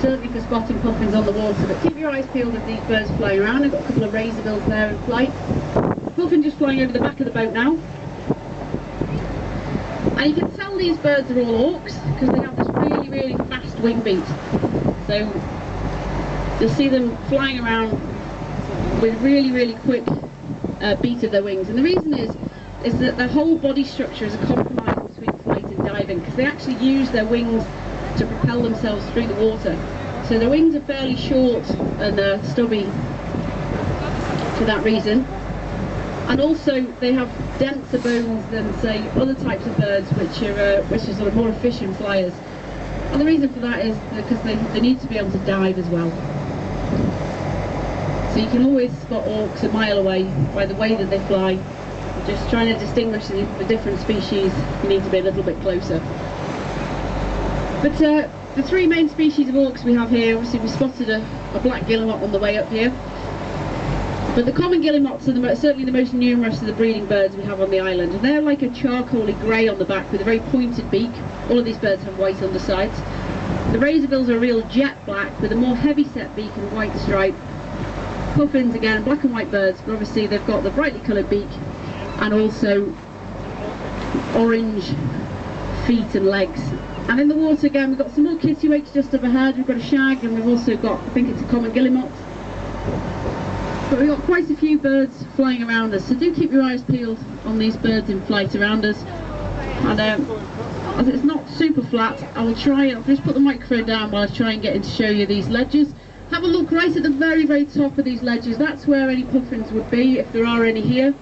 certainly for spotting puffins on the water, but keep your eyes peeled of these birds flying around. I've got a couple of razorbills there in flight. Puffin just flying over the back of the boat now. And you can tell these birds are all hawks because they have this really, really fast wing beat. So you'll see them flying around with really, really quick beat of their wings. And the reason is that their whole body structure is a compromise between flight and diving, because they actually use their wings to propel themselves through the water. So their wings are fairly short and stubby for that reason. And also they have denser bones than, say, other types of birds which are sort of more efficient flyers. And the reason for that is because they need to be able to dive as well. So you can always spot auks a mile away by the way that they fly. Just trying to distinguish the different species, you need to be a little bit closer. But the three main species of auks we have here, obviously we spotted a black guillemot on the way up here. But the common guillemots are certainly the most numerous of the breeding birds we have on the island, and they're like a charcoaly grey on the back with a very pointed beak. All of these birds have white undersides. The razorbills are a real jet black with a more heavy set beak and white stripe. Puffins, again, black and white birds, but obviously they've got the brightly coloured beak and also orange feet and legs. And in the water again we've got some more kittiwakes just up ahead. We've got a shag, and we've also got, I think it's a common guillemot. But we've got quite a few birds flying around us, so do keep your eyes peeled on these birds in flight around us. And as it's not super flat, I'll just put the microphone down while I try and get in to show you these ledges. Have a look right at the very, very top of these ledges. That's where any puffins would be, if there are any here.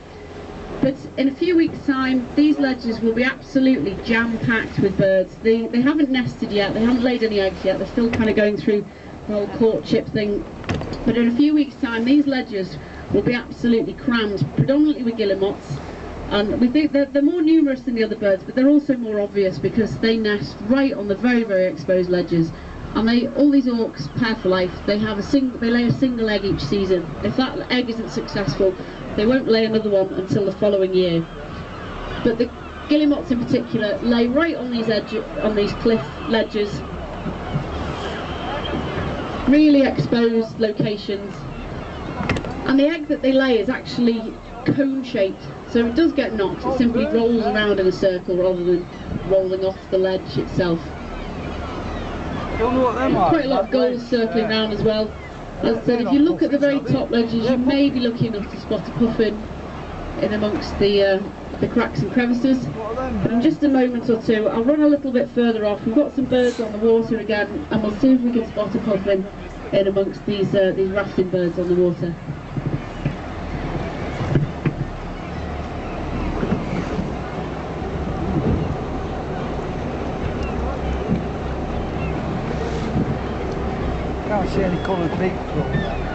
But in a few weeks' time, these ledges will be absolutely jam-packed with birds. They haven't nested yet, they haven't laid any eggs yet, they're still kind of going through the whole courtship thing. But in a few weeks' time, these ledges will be absolutely crammed, predominantly with guillemots. And we think that they're more numerous than the other birds, but they're also more obvious because they nest right on the very, very exposed ledges. And all these auks pair for life. They lay a single egg each season. If that egg isn't successful, they won't lay another one until the following year. But the guillemots in particular lay right on these cliff ledges, really exposed locations. And the egg that they lay is actually cone-shaped, so it does get knocked. It simply rolls around in a circle rather than rolling off the ledge itself. Quite a lot of gulls circling around as well. As I said, if you look at the very top ledges, you may be lucky enough to spot a puffin in amongst the cracks and crevices. But in just a moment or two, I'll run a little bit further off. We've got some birds on the water again, and we'll see if we can spot a puffin in amongst these rafting birds on the water. Can't see any coloured beak.